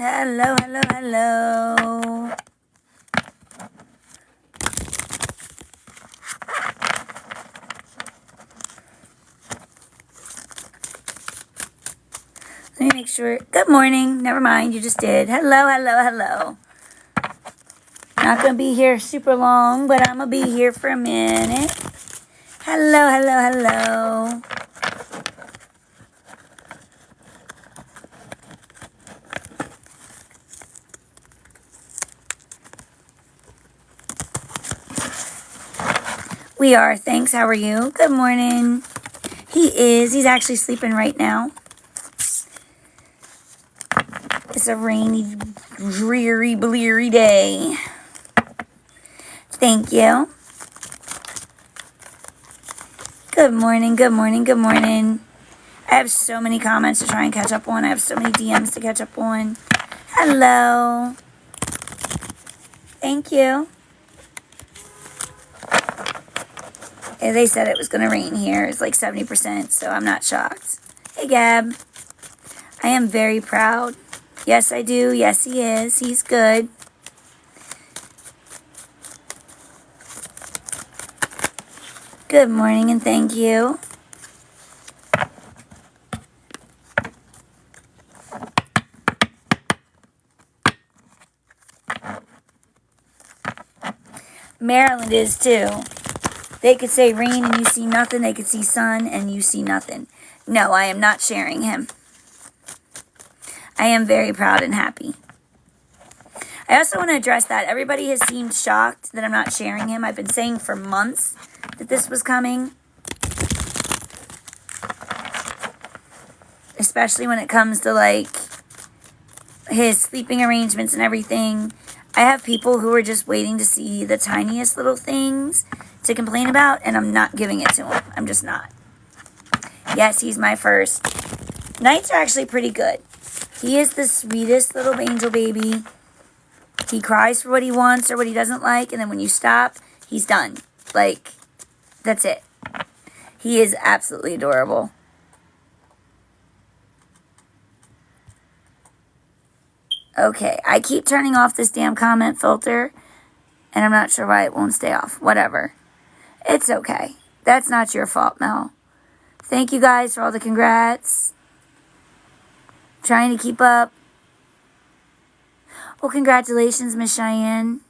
Hello, hello, hello. Let me make sure. Good morning. Never mind, you just did. Hello, hello, hello. Not going to be here super long, but I'm going to be here for a minute. Hello, hello, hello. We are. Thanks. How are you? Good morning. He's actually sleeping right now. It's a rainy, dreary, bleary day. Thank you. Good morning, good morning, good morning. I have so many comments to try and catch up on. I have so many DMs to catch up on. Hello. Thank you. Yeah, they said it was going to rain here. It's like 70%, so I'm not shocked. Hey, Gab. I am very proud. Yes, I do. Yes, he is. He's good. Good morning and thank you. Maryland is too. They could say rain and you see nothing. They could see sun and you see nothing. No, I am not sharing him. I am very proud and happy. I also want to address that. Everybody has seemed shocked that I'm not sharing him. I've been saying for months that this was coming. Especially when it comes to like his sleeping arrangements and everything. I have people who are just waiting to see the tiniest little things to complain about, and I'm not giving it to him. I'm just not. Yes, he's my first. Nights are actually pretty good. He is the sweetest little angel baby. He cries for what he wants or what he doesn't like, and then when you stop, he's done. Like, that's it. He is absolutely adorable. Okay, I keep turning off this damn comment filter, and I'm not sure why it won't stay off. Whatever. It's okay. That's not your fault, Mel. Thank you guys for all the congrats. Trying to keep up. Well, congratulations, Miss Cheyenne.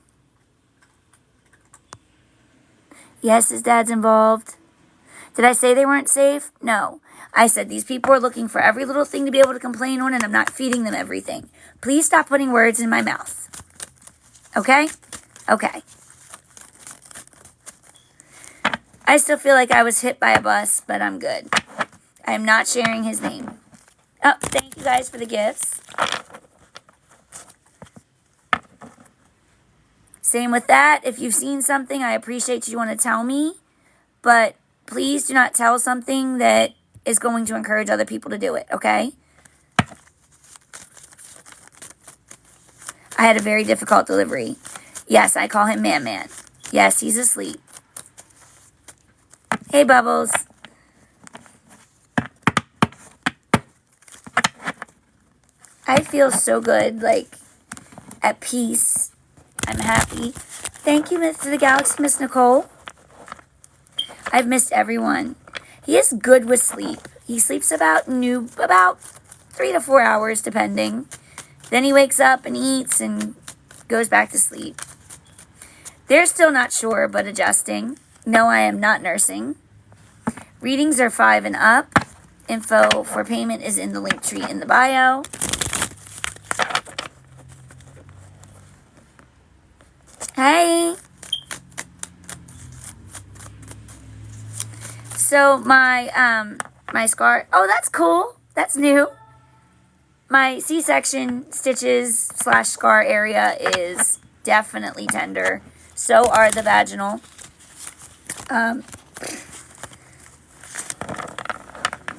Yes, his dad's involved. Did I say they weren't safe? No. I said these people are looking for every little thing to be able to complain on, and I'm not feeding them everything. Please stop putting words in my mouth. Okay? Okay. I still feel like I was hit by a bus, but I'm good. I'm not sharing his name. Oh, thank you guys for the gifts. Same with that. If you've seen something, I appreciate you want to tell me. But please do not tell something that is going to encourage other people to do it, okay? I had a very difficult delivery. Yes, I call him Man. Yes, he's asleep. Hey, Bubbles. I feel so good, like, at peace. I'm happy. Thank you, Miss the Galaxy, Miss Nicole. I've missed everyone. He is good with sleep. He sleeps about 3 to 4 hours, depending. Then he wakes up and eats and goes back to sleep. They're still not sure, but adjusting. No, I am not nursing. Readings are 5 and up. Info for payment is in the link tree in the bio. Hey. So my scar, oh, that's cool. That's new. My C-section stitches / scar area is definitely tender. So are the vaginal.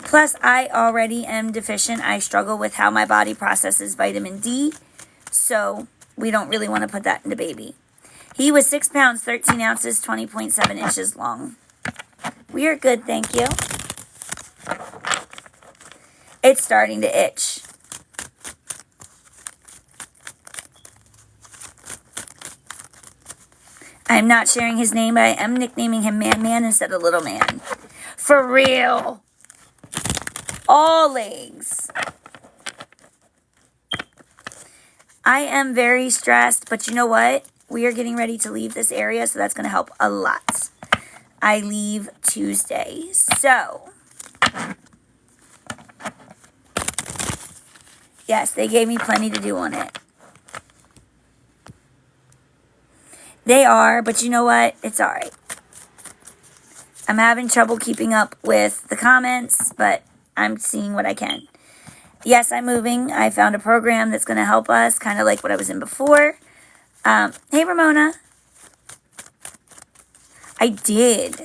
Plus, I already am deficient. I struggle with how my body processes vitamin D. So we don't really want to put that in the baby. He was 6 pounds, 13 ounces, 20.7 inches long. We are good, thank you. It's starting to itch. I'm not sharing his name, but I am nicknaming him Man Man instead of Little Man. For real. All legs. I am very stressed, but you know what? We are getting ready to leave this area, so that's going to help a lot. I leave Tuesday, so yes, they gave me plenty to do on it. They are, but you know what? It's all right. I'm having trouble keeping up with the comments, but I'm seeing what I can. Yes, I'm moving. I found a program that's going to help us, kind of like what I was in before. Hey, Ramona. I did.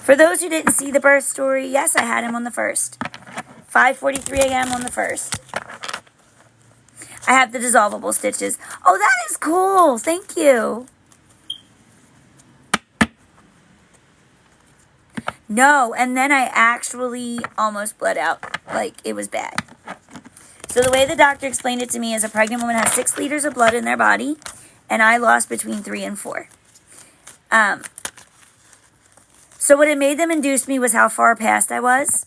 For those who didn't see the birth story, yes, I had him on the 1st. 5:43 a.m. on the 1st. I have the dissolvable stitches. Oh, that is cool. Thank you. No, and then I actually almost bled out. Like, it was bad. So the way the doctor explained it to me is a pregnant woman has 6 liters of blood in their body, and I lost between 3 and 4. So what it made them induce me was how far past I was.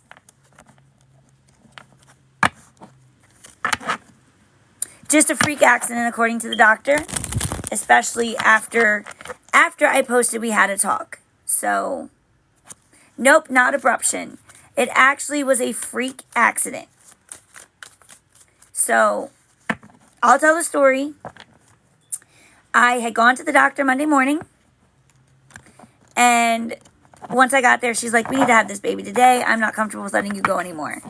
Just a freak accident, according to the doctor, especially after I posted we had a talk. So, nope, not abruption. It actually was a freak accident. So, I'll tell the story. I had gone to the doctor Monday morning, and once I got there, she's like, we need to have this baby today. I'm not comfortable with letting you go anymore.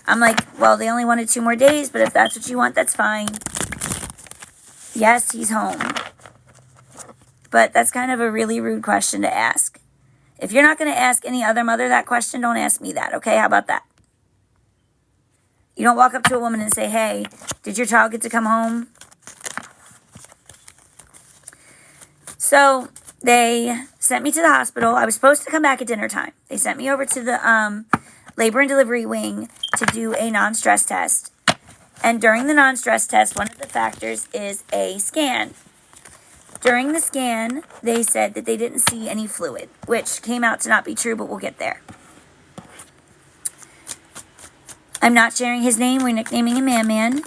I'm like, well, they only wanted 2 more days, but if that's what you want, that's fine. Yes, he's home. But that's kind of a really rude question to ask. If you're not going to ask any other mother that question, don't ask me that, okay? How about that? You don't walk up to a woman and say, hey, did your child get to come home? So they sent me to the hospital. I was supposed to come back at dinner time. They sent me over to the labor and delivery wing to do a non-stress test. And during the non-stress test, one of the factors is a scan. During the scan, they said that they didn't see any fluid, which came out to not be true, but we'll get there. I'm not sharing his name. We're nicknaming him Man Man.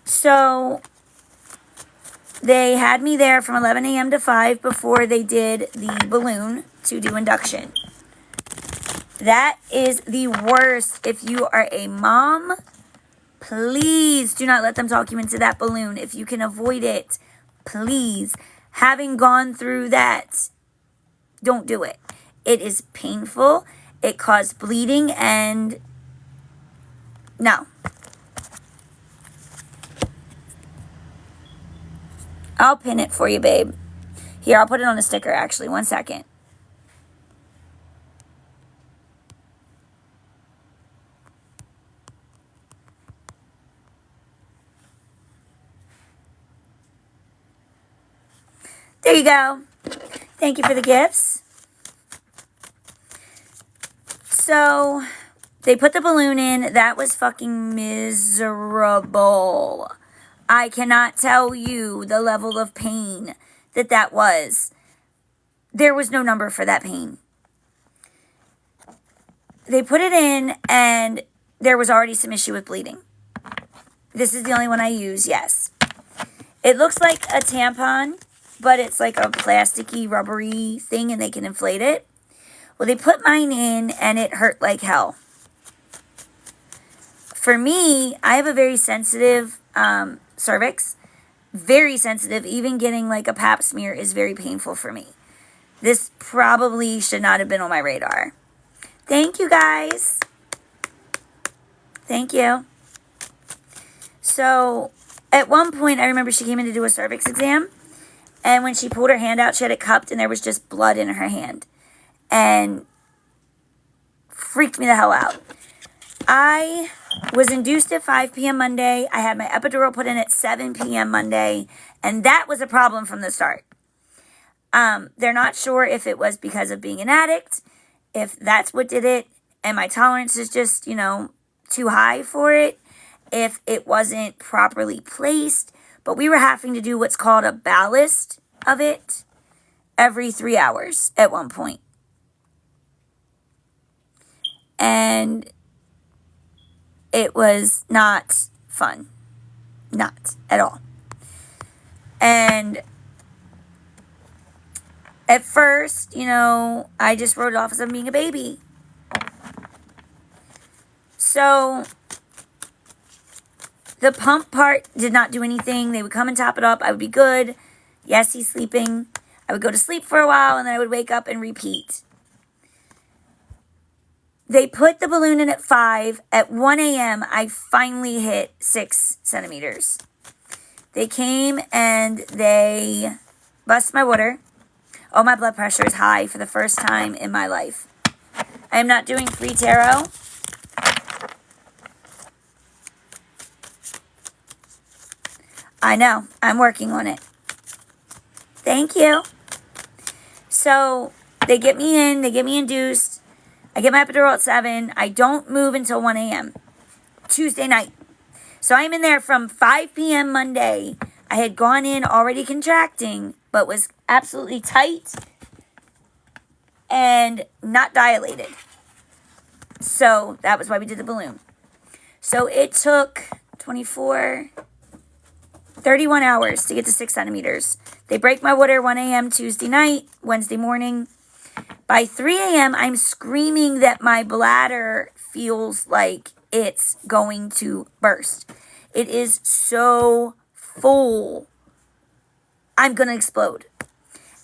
So they had me there from 11 a.m. to 5 before they did the balloon to do induction. That is the worst. If you are a mom, please do not let them talk you into that balloon. If you can avoid it, please. Having gone through that, don't do it. It is painful. It caused bleeding and no. I'll pin it for you, babe. Here, I'll put it on a sticker, actually. 1 second. There you go. Thank you for the gifts. So, they put the balloon in. That was fucking miserable. I cannot tell you the level of pain that was. There was no number for that pain. They put it in, and there was already some issue with bleeding. This is the only one I use, yes. It looks like a tampon, but it's like a plasticky, rubbery thing, and they can inflate it. Well, they put mine in, and it hurt like hell. For me, I have a very sensitive cervix. Very sensitive. Even getting like a pap smear is very painful for me. This probably should not have been on my radar. Thank you, guys. Thank you. So, at one point, I remember she came in to do a cervix exam. And when she pulled her hand out, she had it cupped, and there was just blood in her hand. And freaked me the hell out. I was induced at 5 p.m. Monday. I had my epidural put in at 7 p.m. Monday. And that was a problem from the start. They're not sure if it was because of being an addict, if that's what did it, and my tolerance is just, too high for it. if it wasn't properly placed, but we were having to do what's called a ballast of it every 3 hours at one point. And it was not fun. Not at all. And at first, I just wrote it off as I'm being a baby. So the pump part did not do anything. They would come and top it up. I would be good. Yes, he's sleeping. I would go to sleep for a while, and then I would wake up and repeat. They put the balloon in at 5. At 1 a.m., I finally hit 6 centimeters. They came and they busted my water. Oh, my blood pressure is high for the first time in my life. I am not doing free tarot. I know. I'm working on it. Thank you. So they get me in. They get me induced. I get my epidural at 7. I don't move until 1 a.m. Tuesday night. So I'm in there from 5 p.m. Monday. I had gone in already contracting, but was absolutely tight and not dilated. So that was why we did the balloon. So it took 31 hours to get to 6 centimeters. They break my water 1 a.m. Tuesday night, Wednesday morning. By 3 a.m., I'm screaming that my bladder feels like it's going to burst. It is so full. I'm going to explode.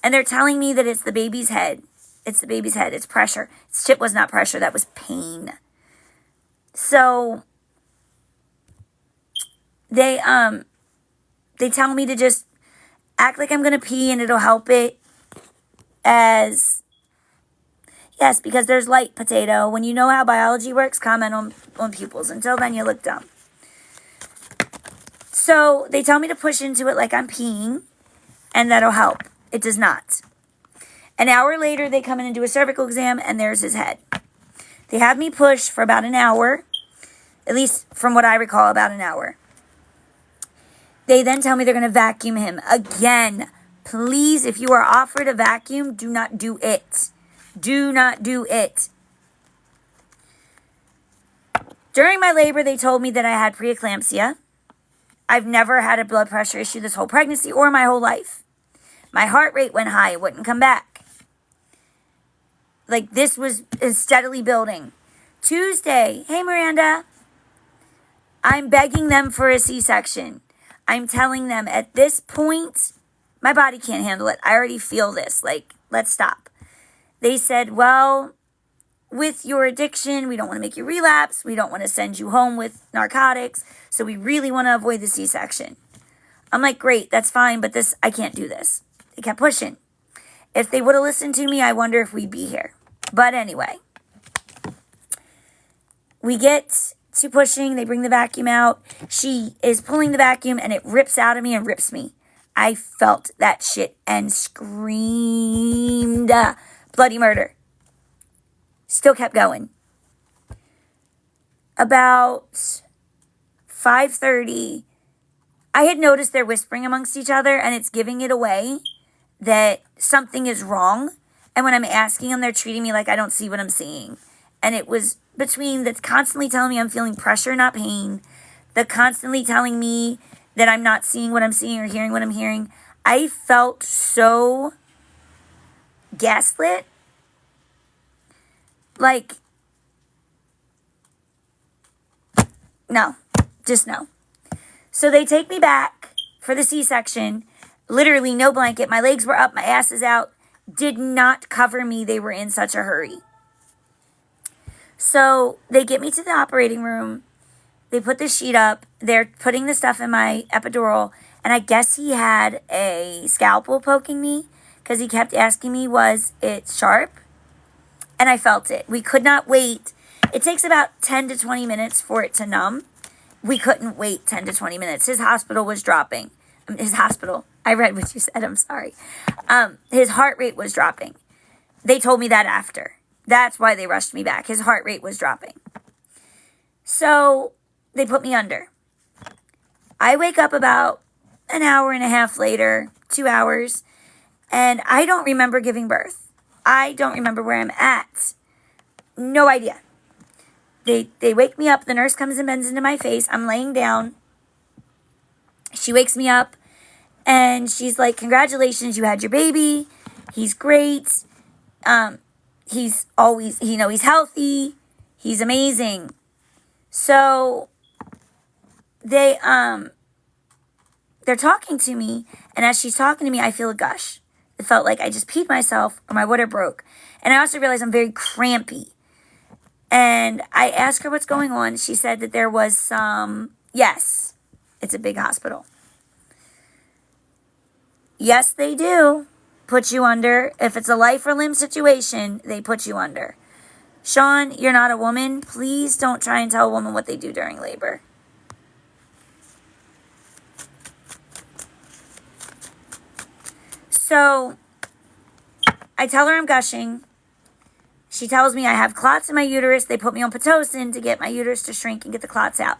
And they're telling me that it's the baby's head. It's the baby's head. It's pressure. Shit was not pressure. That was pain. So they tell me to just act like I'm going to pee and it'll help it as... Yes, because there's light, potato. When you know how biology works, comment on pupils. Until then, you look dumb. So they tell me to push into it like I'm peeing, and that'll help. It does not. An hour later, they come in and do a cervical exam, and there's his head. They have me push for about an hour, at least from what I recall, about an hour. They then tell me they're going to vacuum him. Again, please, if you are offered a vacuum, do not do it. Do not do it. During my labor, they told me that I had preeclampsia. I've never had a blood pressure issue this whole pregnancy or my whole life. My heart rate went high. It wouldn't come back. Like, this was steadily building. Tuesday, hey, Miranda. I'm begging them for a C-section. I'm telling them at this point, my body can't handle it. I already feel this. Like, let's stop. They said, well, with your addiction, we don't want to make you relapse. We don't want to send you home with narcotics. So we really want to avoid the C-section. I'm like, great, that's fine, but I can't do this. They kept pushing. If they would have listened to me, I wonder if we'd be here. But anyway, we get to pushing. They bring the vacuum out. She is pulling the vacuum, and it rips out of me and rips me. I felt that shit and screamed. Bloody murder. Still kept going. About 5:30, I had noticed they're whispering amongst each other, and it's giving it away that something is wrong. And when I'm asking them, they're treating me like I don't see what I'm seeing. And it was between that's constantly telling me I'm feeling pressure, not pain. The constantly telling me that I'm not seeing what I'm seeing or hearing what I'm hearing. I felt so gaslit. Like, no, just no. So they take me back for the C-section. Literally no blanket. My legs were up, my ass is out. Did not cover me. They were in such a hurry. So they get me to the operating room. They put the sheet up. They're putting the stuff in my epidural. And I guess he had a scalpel poking me because he kept asking me, was it sharp? And I felt it. We could not wait. It takes about 10 to 20 minutes for it to numb. We couldn't wait 10 to 20 minutes. His hospital was dropping. I read what you said. I'm sorry. His heart rate was dropping. They told me that after. That's why they rushed me back. His heart rate was dropping. So they put me under. I wake up about an hour and a half later, 2 hours, and I don't remember giving birth. I don't remember where I'm at. No idea. They wake me up. The nurse comes and bends into my face. I'm laying down. She wakes me up, and she's like, congratulations, you had your baby. He's great. He's always, he's healthy. He's amazing. So they're talking to me, and as she's talking to me, I feel a gush. It felt like I just peed myself or my water broke. And I also realized I'm very crampy. And I asked her what's going on. She said that there was some, yes, it's a big hospital. Yes, they do put you under. If it's a life or limb situation, they put you under. Sean, you're not a woman. Please don't try and tell a woman what they do during labor. So I tell her I'm gushing. She tells me I have clots in my uterus. They put me on Pitocin to get my uterus to shrink and get the clots out.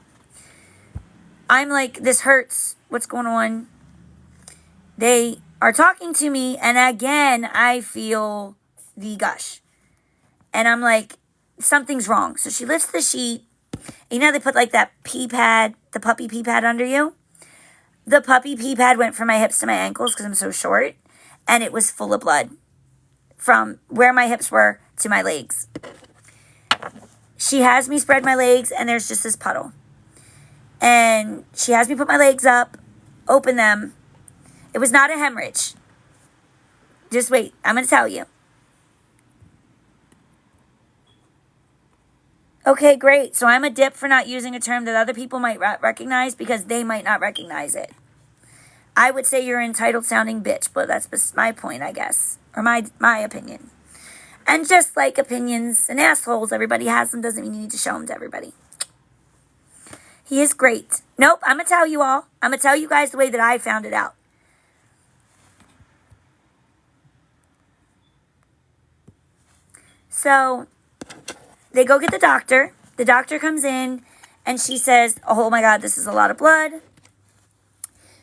I'm like, this hurts. What's going on? They are talking to me, and again, I feel the gush. And I'm like, something's wrong. So she lifts the sheet. You know, they put like that pee pad, the puppy pee pad under you. The puppy pee pad went from my hips to my ankles because I'm so short. And it was full of blood from where my hips were to my legs. She has me spread my legs, and there's just this puddle. And she has me put my legs up, open them. It was not a hemorrhage. Just wait. I'm going to tell you. Okay, great. So I'm a dip for not using a term that other people might recognize because they might not recognize it. I would say you're an entitled sounding bitch, but that's my point, I guess. Or my opinion. And just like opinions and assholes, everybody has them, doesn't mean you need to show them to everybody. He is great. Nope, I'm going to tell you all. I'm going to tell you guys the way that I found it out. So they go get the doctor. The doctor comes in and she says, oh my God, this is a lot of blood.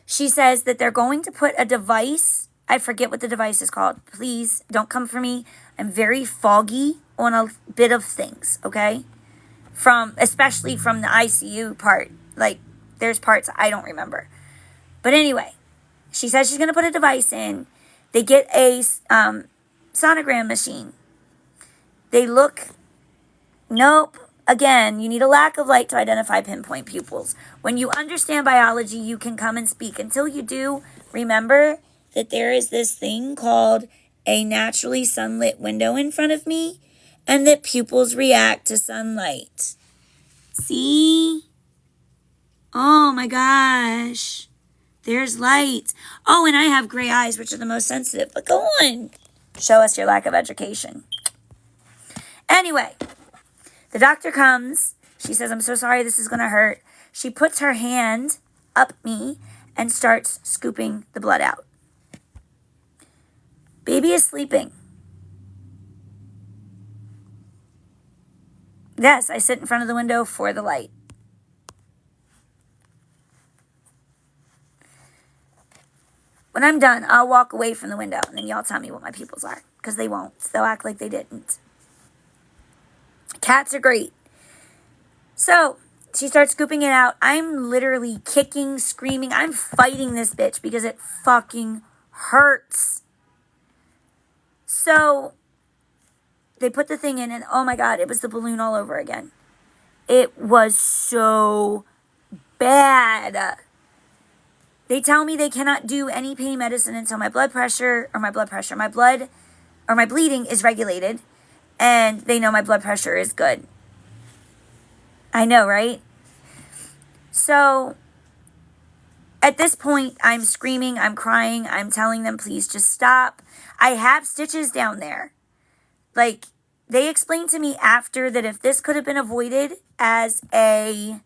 She says that they're going to put a device. I forget what the device is called. Please don't come for me. I'm very foggy on a bit of things, okay? Especially from the ICU part. Like, there's parts I don't remember. But anyway, she says she's going to put a device in. They get a sonogram machine. They look. Nope. Again, you need a lack of light to identify pinpoint pupils. When you understand biology, you can come and speak. Until you do, remember that there is this thing called a naturally sunlit window in front of me, and that pupils react to sunlight. See? Oh my gosh. There's light. Oh, and I have gray eyes, which are the most sensitive. But go on. Show us your lack of education. Anyway, the doctor comes. She says, I'm so sorry, this is going to hurt. She puts her hand up me and starts scooping the blood out. Baby is sleeping. Yes, I sit in front of the window for the light. When I'm done, I'll walk away from the window, and then y'all tell me what my pupils are, because they won't. They'll act like they didn't. Cats are great. So she starts scooping it out. I'm literally kicking, screaming. I'm fighting this bitch because it fucking hurts. So they put the thing in, and oh my God, it was the balloon all over again. It was so bad. They tell me they cannot do any pain medicine until my bleeding is regulated, and they know my blood pressure is good. I know, right? So at this point, I'm screaming, I'm crying, I'm telling them, please just stop. I have stitches down there. Like, they explained to me after that if this could have been avoided as a,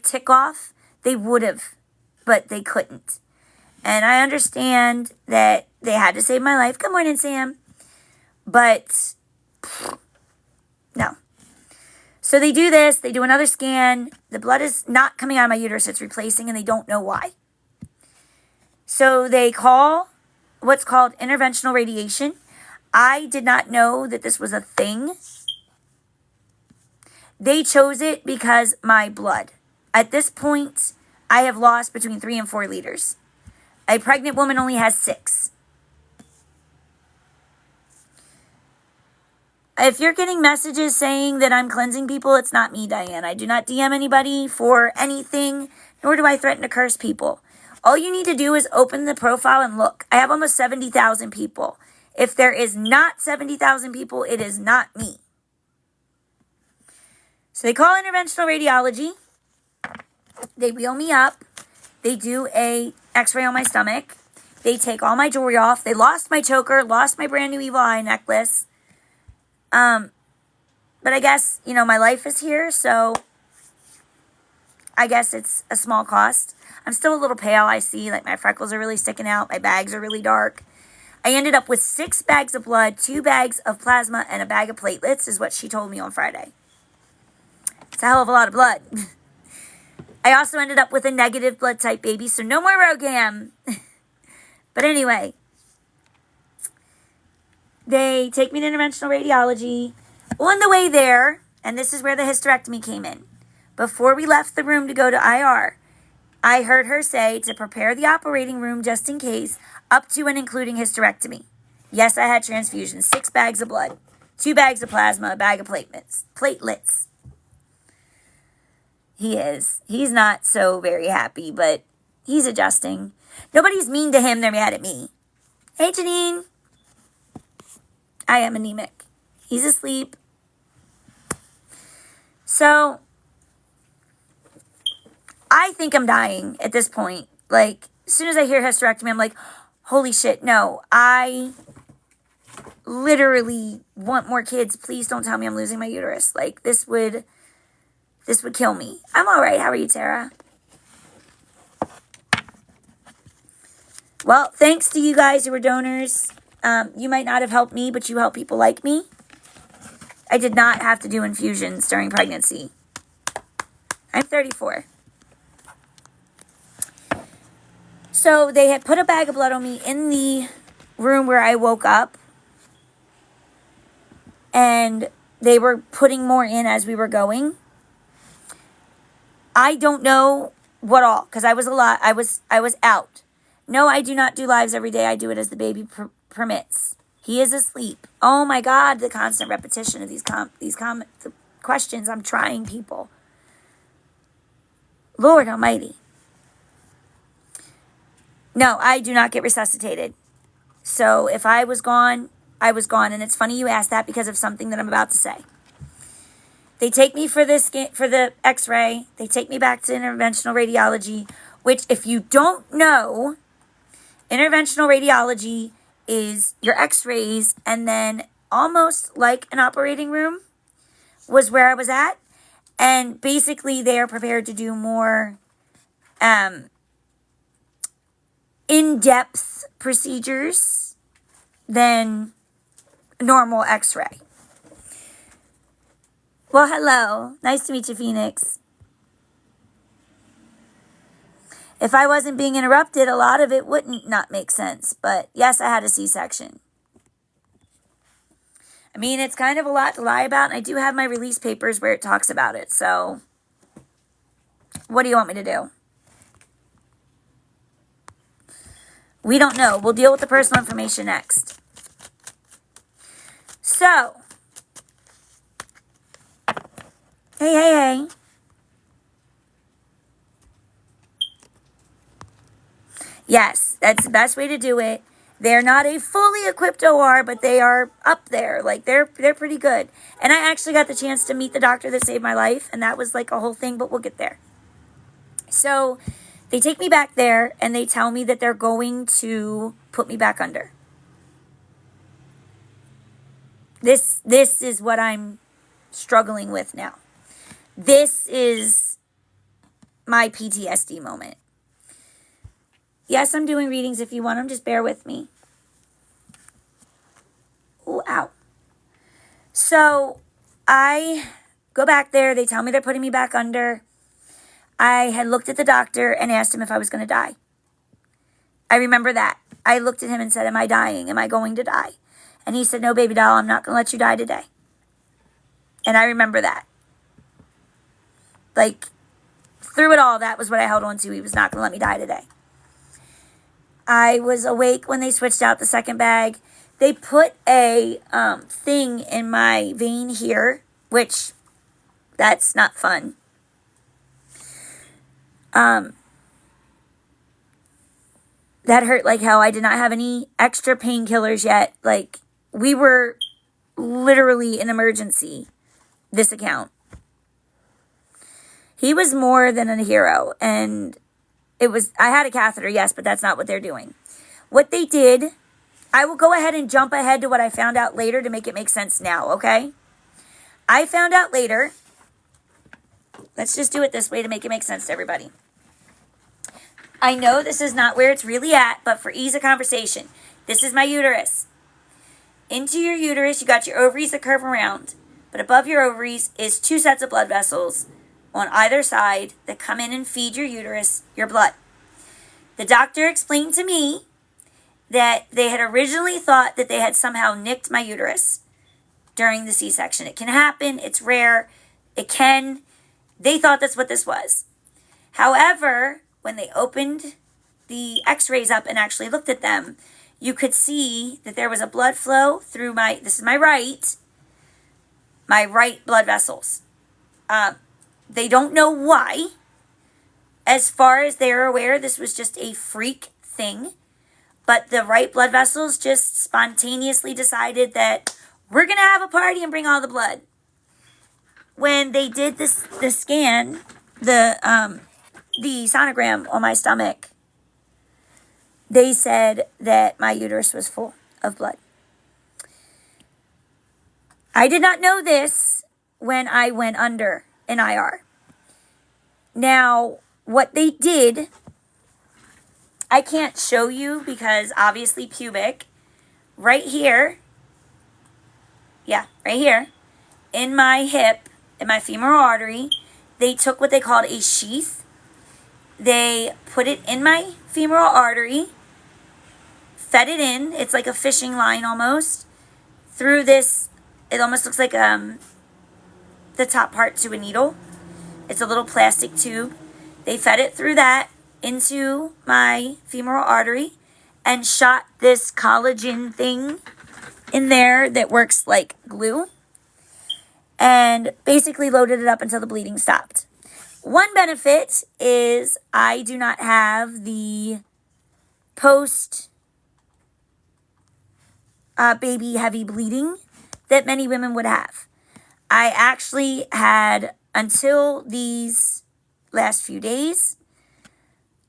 tick off, they would have, but they couldn't. And I understand that they had to save my life. Good morning, Sam. But, no. So they do this, they do another scan. The blood is not coming out of my uterus, it's replacing, and they don't know why. So they call what's called interventional radiation. I did not know that this was a thing. They chose it because my blood. At this point, I have lost between 3 and 4 liters. A pregnant woman only has 6. If you're getting messages saying that I'm cleansing people, it's not me, Diane. I do not DM anybody for anything, nor do I threaten to curse people. All you need to do is open the profile and look. I have almost 70,000 people. If there is not 70,000 people, it is not me. So they call interventional radiology. They wheel me up. They do a x-ray on my stomach. They take all my jewelry off. They lost my choker, lost my brand new evil eye necklace. But I guess, my life is here, so I guess it's a small cost. I'm still a little pale, I see. Like, my freckles are really sticking out. My bags are really dark. I ended up with 6 bags of blood, 2 bags of plasma, and a bag of platelets, is what she told me on Friday. It's a hell of a lot of blood. I also ended up with a negative blood type baby, so no more ROGAM. But anyway, they take me to interventional radiology. On the way there, and this is where the hysterectomy came in, before we left the room to go to IR, I heard her say to prepare the operating room just in case, up to and including hysterectomy. Yes, I had transfusions, 6 bags of blood, 2 bags of plasma, a bag of platelets. He's not so very happy, but he's adjusting. Nobody's mean to him, they're mad at me. Hey, Janine. I am anemic. He's asleep. So, I think I'm dying at this point. Like, as soon as I hear hysterectomy, I'm like, holy shit, no. I literally want more kids. Please don't tell me I'm losing my uterus. Like, this would kill me. I'm all right. How are you, Tara? Well, thanks to you guys who were donors. You might not have helped me, but you help people like me. I did not have to do infusions during pregnancy. I'm 34. So they had put a bag of blood on me in the room where I woke up. And they were putting more in as we were going. I don't know what all, because I was out. No, I do not do lives every day. I do it as the baby permits. He is asleep. Oh my God, the constant repetition of the questions. I'm trying, people. Lord Almighty. No, I do not get resuscitated. So if I was gone, I was gone. And it's funny you asked that because of something that I'm about to say. They take me for the x-ray. They take me back to interventional radiology, which, if you don't know, interventional radiology is your x-rays, and then almost like an operating room was where I was at. And basically they are prepared to do more in-depth procedures than normal x-ray. Well, hello. Nice to meet you, Phoenix. If I wasn't being interrupted, a lot of it wouldn't not make sense. But yes, I had a C-section. I mean, it's kind of a lot to lie about, and I do have my release papers where it talks about it. So, what do you want me to do? We don't know. We'll deal with the personal information next. So, hey. Yes, that's the best way to do it. They're not a fully equipped OR, but they are up there. Like, they're pretty good. And I actually got the chance to meet the doctor that saved my life, and that was like a whole thing, but we'll get there. So, they take me back there, and they tell me that they're going to put me back under. This is what I'm struggling with now. This is my PTSD moment. Yes, I'm doing readings if you want them. Just bear with me. Ooh, ow. So, I go back there. They tell me they're putting me back under. I had looked at the doctor and asked him if I was going to die. I remember that. I looked at him and said, am I dying? Am I going to die? And he said, no, baby doll, I'm not going to let you die today. And I remember that. Like, through it all, that was what I held on to. He was not going to let me die today. I was awake when they switched out the second bag. They put a thing in my vein here, which that's not fun. That hurt like hell. I did not have any extra painkillers yet. Like, we were literally an emergency, this account. He was more than a hero. And I had a catheter, yes, but that's not what they're doing. What they did, I will go ahead and jump ahead to what I found out later to make it make sense now, okay? I found out later. Let's just do it this way to make it make sense to everybody. I know this is not where it's really at, but for ease of conversation, this is my uterus. Into your uterus, you got your ovaries that curve around, but above your ovaries is 2 sets of blood vessels on either side that come in and feed your uterus your blood. The doctor explained to me that they had originally thought that they had somehow nicked my uterus during the C-section. It can happen. It's rare. It can. They thought that's what this was. However, when they opened the x-rays up and actually looked at them, you could see that there was a blood flow through this is my right blood vessels. They don't know why. As far as they're aware, this was just a freak thing. But the right blood vessels just spontaneously decided that we're going to have a party and bring all the blood. When they did the scan, the sonogram on my stomach, they said that my uterus was full of blood. I did not know this when I went under an IR. Now, what they did, I can't show you because obviously pubic, right here, right here, in my hip, in my femoral artery, they took what they called a sheath. They put it in my femoral artery, fed it in. It's like a fishing line almost. Through this, it almost looks like the top part to a needle. It's a little plastic tube. They fed it through that into my femoral artery and shot this collagen thing in there that works like glue and basically loaded it up until the bleeding stopped. One benefit is I do not have the post baby heavy bleeding that many women would have. I actually had, until these last few days,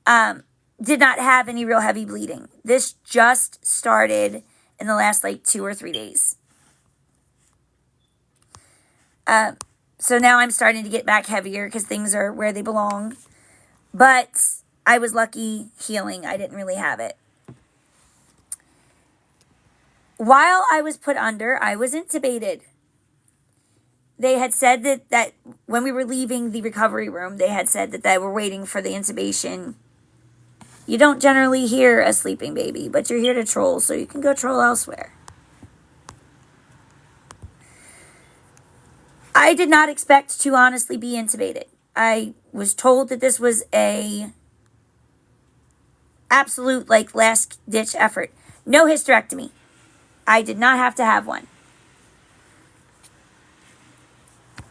did not have any real heavy bleeding. This just started in the last 2 or 3 days. So now I'm starting to get back heavier because things are where they belong. But I was lucky healing. I didn't really have it. While I was put under, I was intubated. They had said that when we were leaving the recovery room, they had said that they were waiting for the intubation. You don't generally hear a sleeping baby, but you're here to troll, so you can go troll elsewhere. I did not expect to honestly be intubated. I was told that this was a absolute last ditch effort. No hysterectomy. I did not have to have one.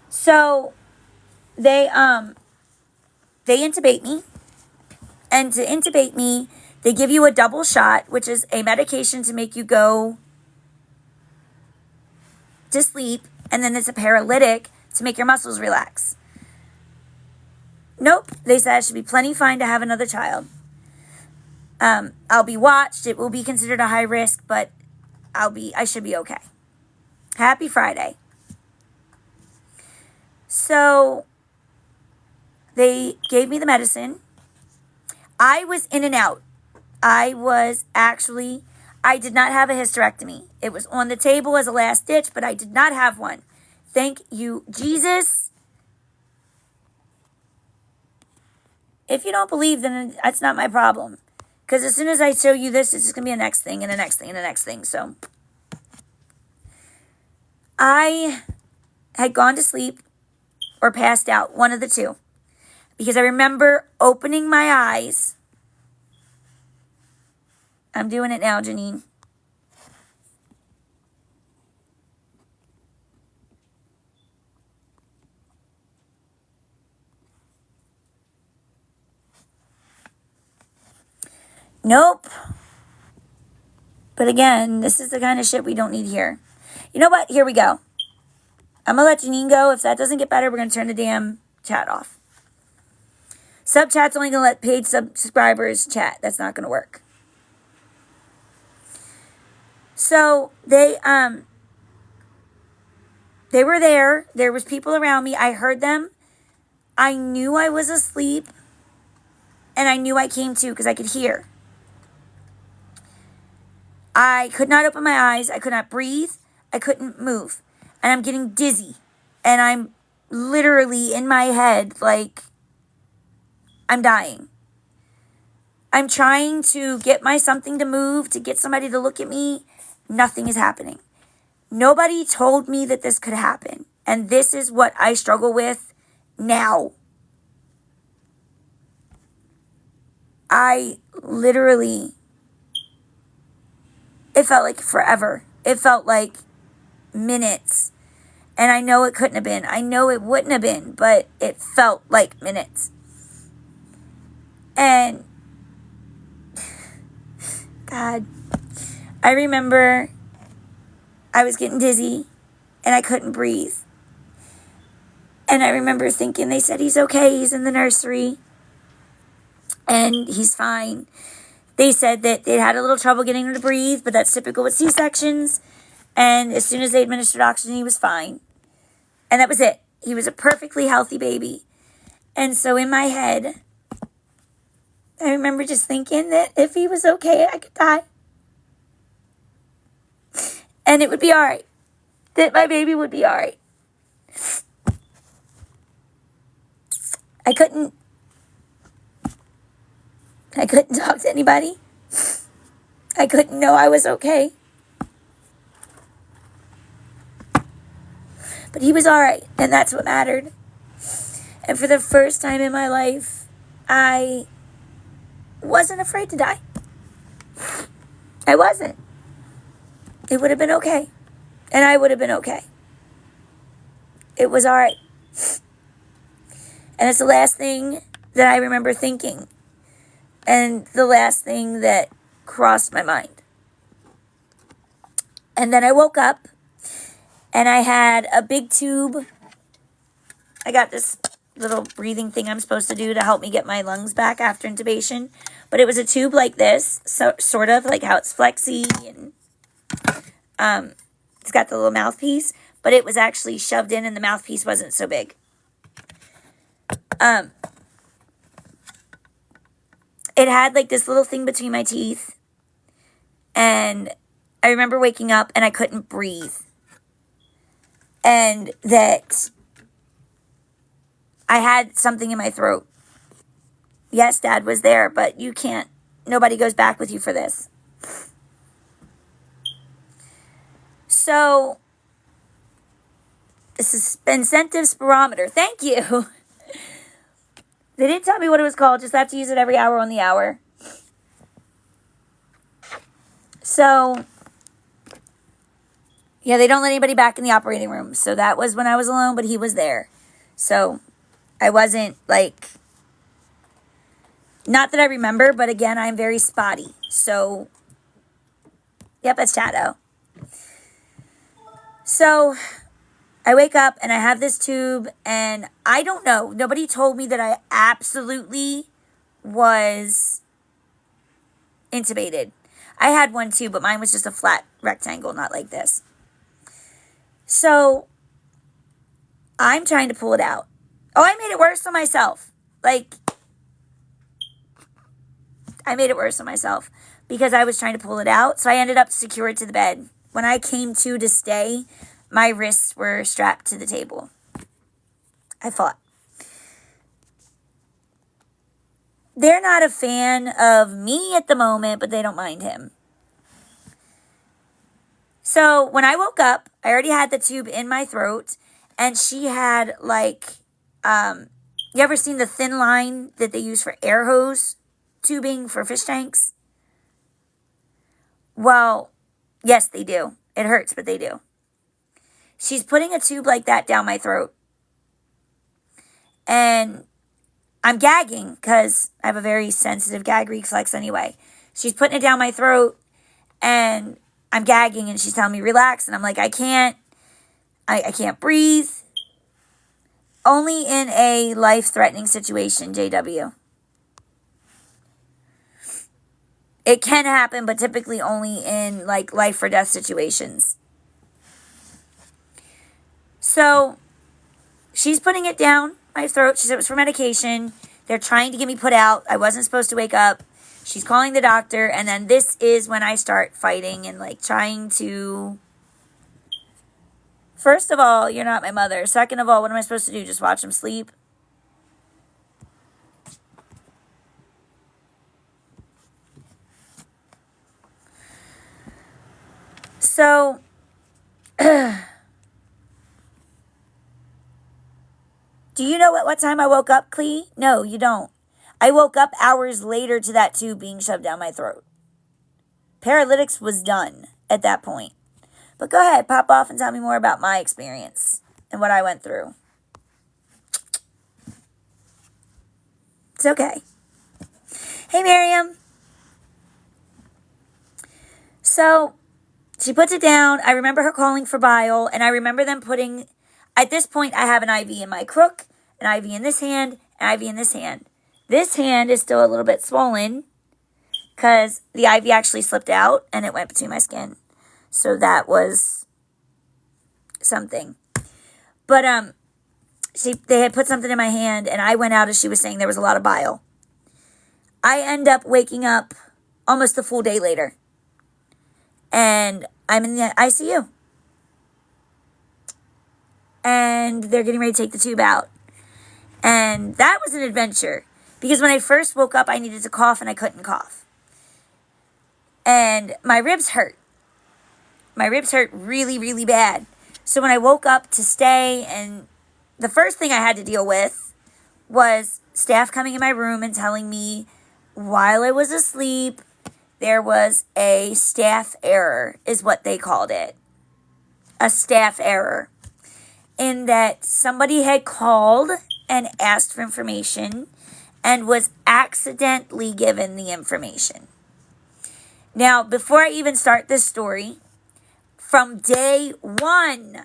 So they intubate me. And to intubate me, they give you a double shot, which is a medication to make you go to sleep. And then it's a paralytic to make your muscles relax. Nope. They said I should be plenty fine to have another child. I'll be watched. It will be considered a high risk, but I should be okay. Happy Friday. So they gave me the medicine. I was in and out. I did not have a hysterectomy. It was on the table as a last ditch, but I did not have one. Thank you, Jesus. If you don't believe, then that's not my problem. Because as soon as I show you this, it's just going to be the next thing and the next thing and the next thing. So I had gone to sleep or passed out, one of the two. Because I remember opening my eyes. I'm doing it now, Janine. Nope. But again, this is the kind of shit we don't need here. You know what? Here we go. I'm going to let Janine go. If that doesn't get better, we're going to turn the damn chat off. Sub chat's only going to let paid subscribers chat. That's not going to work. So they were there. There was people around me. I heard them. I knew I was asleep. And I knew I came to because I could hear. I could not open my eyes. I could not breathe. I couldn't move. And I'm getting dizzy. And I'm literally in my head like I'm dying. I'm trying to get my something to move, to get somebody to look at me. Nothing is happening. Nobody told me that this could happen. And this is what I struggle with now. I literally... It felt like forever. It felt like minutes. And I know it couldn't have been. I know it wouldn't have been, but it felt like minutes. And God, I remember I was getting dizzy and I couldn't breathe. And I remember thinking, they said he's okay, he's in the nursery and he's fine. They said that they had a little trouble getting him to breathe, but that's typical with C-sections. And as soon as they administered oxygen, he was fine. And that was it. He was a perfectly healthy baby. And so in my head, I remember just thinking that if he was okay, I could die. And it would be all right. That my baby would be all right. I couldn't talk to anybody. I couldn't know I was okay. But he was all right, and that's what mattered. And for the first time in my life, I wasn't afraid to die. I wasn't. It would have been okay. And I would have been okay. It was all right. And it's the last thing that I remember thinking. And the last thing that crossed my mind. And then I woke up and I had a big tube. I got this little breathing thing I'm supposed to do to help me get my lungs back after intubation. But it was a tube like this, so sort of like how it's flexy and it's got the little mouthpiece, but it was actually shoved in and the mouthpiece wasn't so big. It had like this little thing between my teeth. And I remember waking up and I couldn't breathe. And that I had something in my throat. Yes, Dad was there, but you can't. Nobody goes back with you for this. So, this is incentive spirometer. Thank you. They didn't tell me what it was called. Just have to use it every hour on the hour. So, yeah, they don't let anybody back in the operating room. So that was when I was alone, but he was there. So, I wasn't like... Not that I remember, but again, I'm very spotty. So, yep, that's Chato. So, I wake up and I have this tube and I don't know. Nobody told me that I absolutely was intubated. I had one too, but mine was just a flat rectangle, not like this. So, I'm trying to pull it out. Oh, I made it worse on myself. I made it worse on myself because I was trying to pull it out. So I ended up secured to the bed. When I came to stay, my wrists were strapped to the table. I fought. They're not a fan of me at the moment, but they don't mind him. So when I woke up, I already had the tube in my throat, and she had like, you ever seen the thin line that they use for air hose tubing for fish tanks? Well, yes, they do. It hurts, but they do. She's putting a tube like that down my throat. And I'm gagging because I have a very sensitive gag reflex anyway. She's putting it down my throat and I'm gagging and she's telling me relax. And I'm like, I can't breathe. Only in a life-threatening situation, JW. It can happen, but typically only in like life or death situations. So she's putting it down my throat. She said it was for medication. They're trying to get me put out. I wasn't supposed to wake up. She's calling the doctor. And then this is when I start fighting and like trying to... First of all, you're not my mother. Second of all, what am I supposed to do? Just watch him sleep? So... Do you know at what time I woke up, Clee? No, you don't. I woke up hours later to that tube being shoved down my throat. Paralytics was done at that point. But go ahead, pop off and tell me more about my experience and what I went through. It's okay. Hey, Miriam. So, she puts it down. I remember her calling for bile, and I remember them putting... At this point, I have an IV in my crook, an IV in this hand, an IV in this hand. This hand is still a little bit swollen because the IV actually slipped out and it went between my skin. So that was something. But they had put something in my hand and I went out as she was saying there was a lot of bile. I end up waking up almost a full day later. And I'm in the ICU. And they're getting ready to take the tube out. And that was an adventure. Because when I first woke up, I needed to cough and I couldn't cough. And my ribs hurt. My ribs hurt really, really bad. So when I woke up to stay, and the first thing I had to deal with was staff coming in my room and telling me while I was asleep, there was a staff error, is what they called it. A staff error. In that somebody had called and asked for information and was accidentally given the information. Now, before I even start this story, from day one,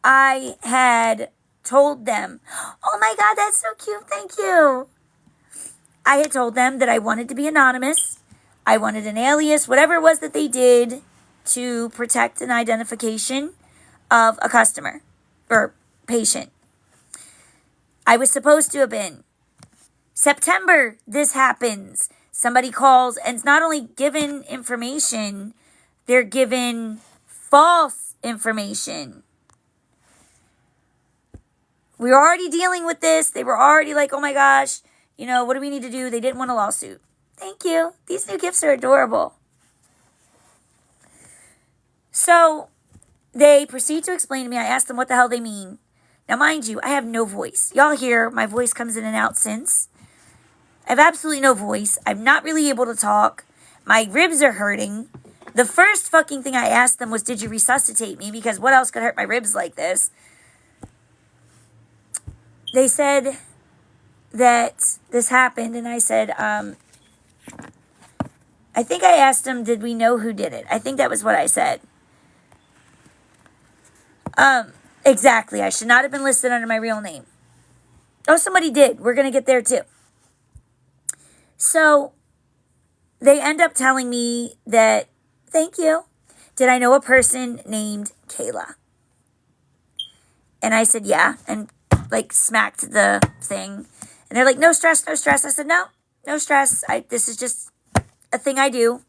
I had told them, oh my God, that's so cute, thank you. I had told them that I wanted to be anonymous. I wanted an alias, whatever it was that they did to protect an identification of a customer or patient. I was supposed to have been. September, this happens. Somebody calls and it's not only given information, they're given false information. We were already dealing with this. They were already like, oh my gosh. You know, what do we need to do? They didn't want a lawsuit. Thank you. These new gifts are adorable. So they proceed to explain to me. I asked them what the hell they mean. Now, mind you, I have no voice. Y'all hear my voice comes in and out since. I have absolutely no voice. I'm not really able to talk. My ribs are hurting. The first fucking thing I asked them was, did you resuscitate me? Because what else could hurt my ribs like this? They said that this happened, and I said, I think I asked them, did we know who did it? I think that was what I said. Exactly. I should not have been listed under my real name. Oh, somebody did. We're going to get there too. So they end up telling me that, thank you. Did I know a person named Kayla? And I said, yeah. And like smacked the thing. And they're like, no stress, no stress. I said, no, No stress. This is just a thing I do.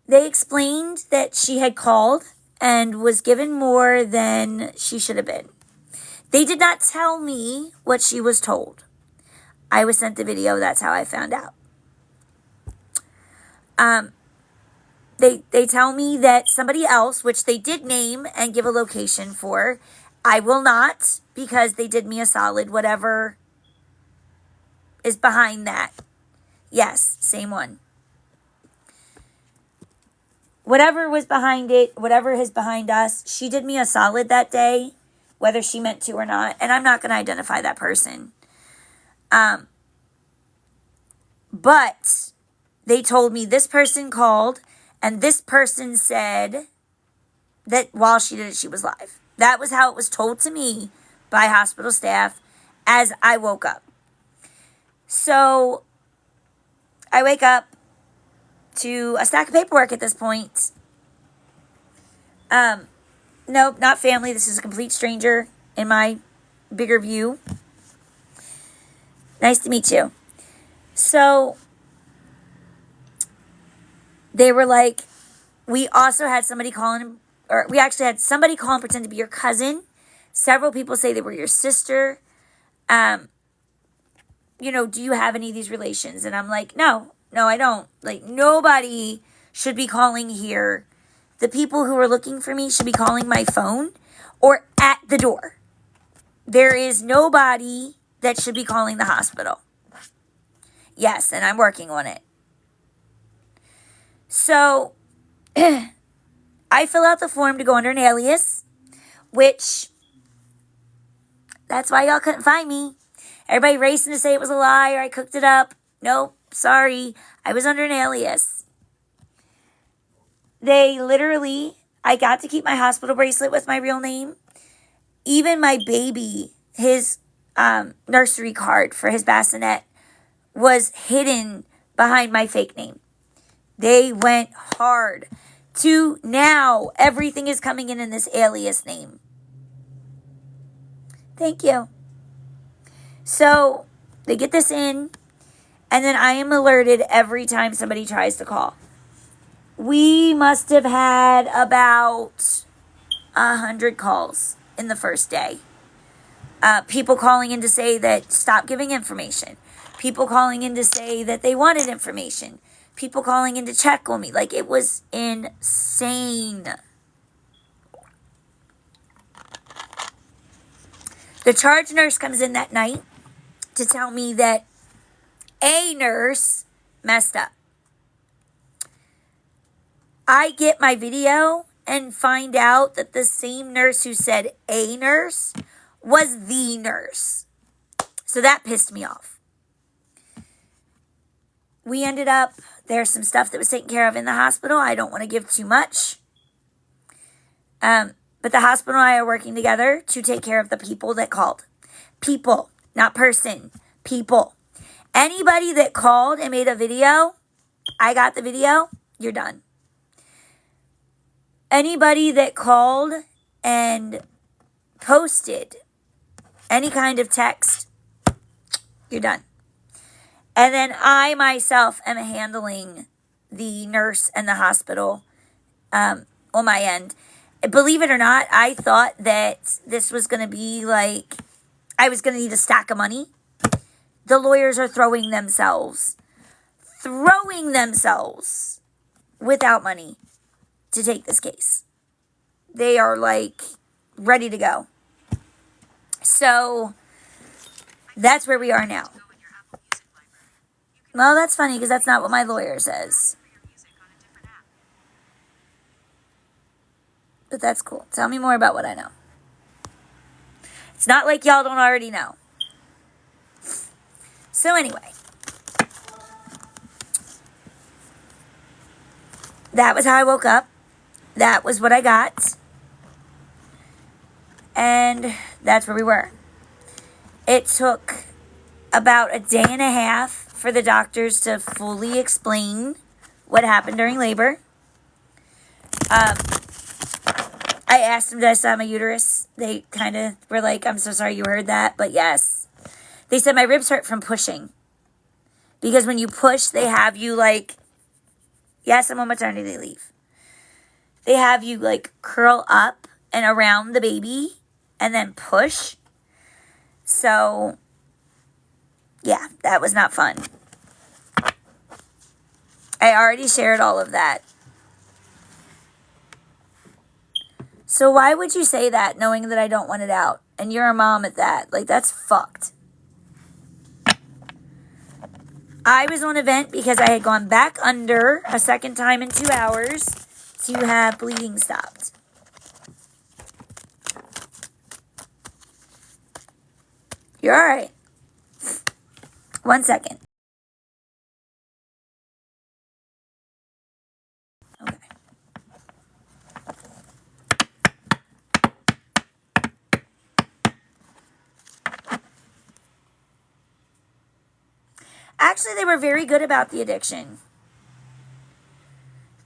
They explained that she had called and was given more than she should have been. They did not tell me what she was told. I was sent the video. That's how I found out. They tell me that somebody else, which they did name and give a location for, I will not, because they did me a solid, whatever is behind that. Yes, same one. Whatever was behind it, whatever is behind us, she did me a solid that day, whether she meant to or not, and I'm not going to identify that person. But they told me this person called, and this person said that while she did it, she was live. That was how it was told to me by hospital staff as I woke up. So I wake up to a stack of paperwork at this point. Nope, not family. This is a complete stranger in my bigger view. Nice to meet you. So they were like, we also had somebody calling, or we actually had somebody call and pretend to be your cousin. Several people say they were your sister. Do you have any of these relations? And I'm like, no, I don't. Like, nobody should be calling here. The people who are looking for me should be calling my phone or at the door. There is nobody that should be calling the hospital. Yes, and I'm working on it. So, I fill out the form to go under an alias, which, that's why y'all couldn't find me. Everybody racing to say it was a lie or I cooked it up. Nope, sorry. I was under an alias. They literally, I got to keep my hospital bracelet with my real name. Even my baby, his nursery card for his bassinet was hidden behind my fake name. They went hard. To now, everything is coming in this alias name. Thank you. So, they get this in, and then I am alerted every time somebody tries to call. We must have had about 100 calls in the first day. People calling in to say that stop giving information. People calling in to say that they wanted information. People calling in to check on me. Like, it was insane. The charge nurse comes in that night to tell me that a nurse messed up. I get my video and find out that the same nurse who said a nurse was the nurse. So that pissed me off. We ended up, there's some stuff that was taken care of in the hospital. I don't want to give too much. But the hospital and I are working together to take care of the people that called. People, not person. People. Anybody that called and made a video, I got the video, you're done. Anybody that called and posted any kind of text, you're done. And then I myself am handling the nurse and the hospital on my end. Believe it or not, I thought that this was going to be like, I was going to need a stack of money. The lawyers are throwing themselves without money to take this case. They are like ready to go. So that's where we are now. Well, that's funny because that's not what my lawyer says. But that's cool. Tell me more about what I know. It's not like y'all don't already know. So anyway. That was how I woke up. That was what I got. And that's where we were. It took about a day and a half for the doctors to fully explain what happened during labor. I asked them, did I still have my uterus? They kind of were like, I'm so sorry you heard that, but yes. They said my ribs hurt from pushing. Because when you push, they have you like, yes, I'm on maternity leave. They have you like curl up and around the baby and then push. So, yeah, that was not fun. I already shared all of that. So why would you say that knowing that I don't want it out? And you're a mom at that. Like, that's fucked. I was on a vent because I had gone back under a second time in 2 hours to have bleeding stopped. You're all right. 1 second. Okay. Actually, they were very good about the addiction.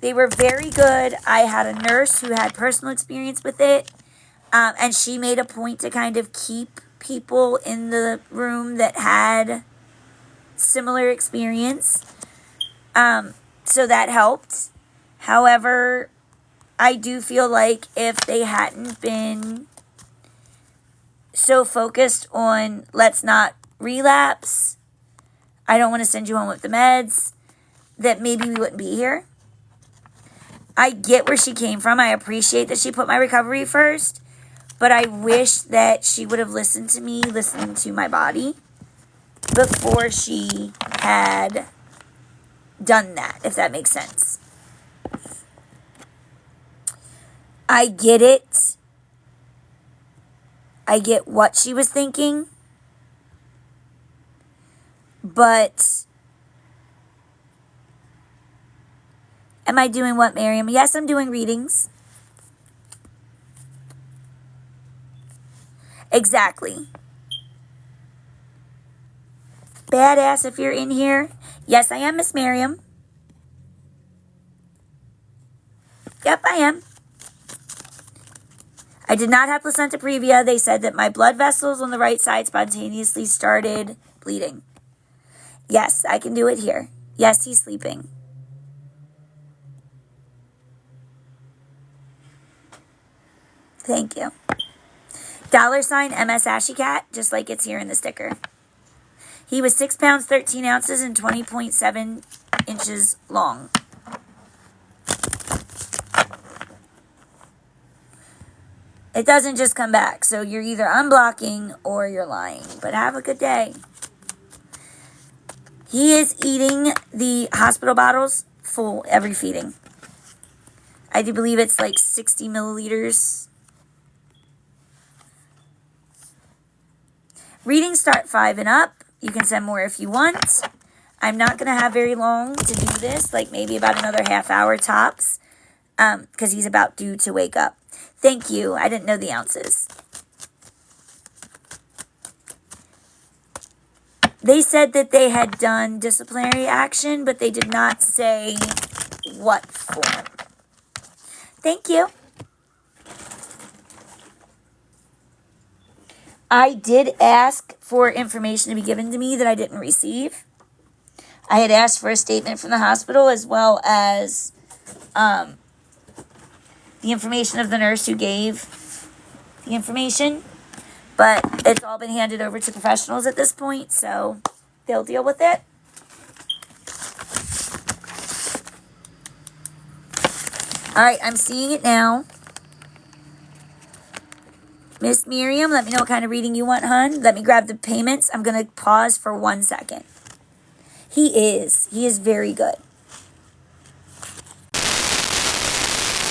They were very good. I had a nurse who had personal experience with it. And she made a point to kind of keep people in the room that had similar experience. So that helped. However, I do feel like if they hadn't been so focused on let's not relapse, I don't want to send you home with the meds, that maybe we wouldn't be here. I get where she came from. I appreciate that she put my recovery first. But I wish that she would have listened to me, listened to my body, before she had done that, if that makes sense. I get it. I get what she was thinking. But am I doing what, Miriam? Yes, I'm doing readings. Exactly. Badass if you're in here. Yes, I am, Miss Miriam. Yep, I am. I did not have placenta previa. They said that my blood vessels on the right side spontaneously started bleeding. Yes, I can do it here. Yes, he's sleeping. Thank you. $ Msashycat, just like it's here in the sticker. He was 6 pounds, 13 ounces, and 20.7 inches long. It doesn't just come back, so you're either unblocking or you're lying. But have a good day. He is eating the hospital bottles full every feeding. I do believe it's like 60 milliliters. Readings start 5 and up. You can send more if you want. I'm not going to have very long to do this, like maybe about another half hour tops, because he's about due to wake up. Thank you. I didn't know the ounces. They said that they had done disciplinary action, but they did not say what form. Thank you. I did ask for information to be given to me that I didn't receive. I had asked for a statement from the hospital as well as the information of the nurse who gave the information. But it's all been handed over to professionals at this point, so they'll deal with it. All right, I'm seeing it now. Miss Miriam, let me know what kind of reading you want, hun. Let me grab the payments. I'm going to pause for 1 second. He is very good.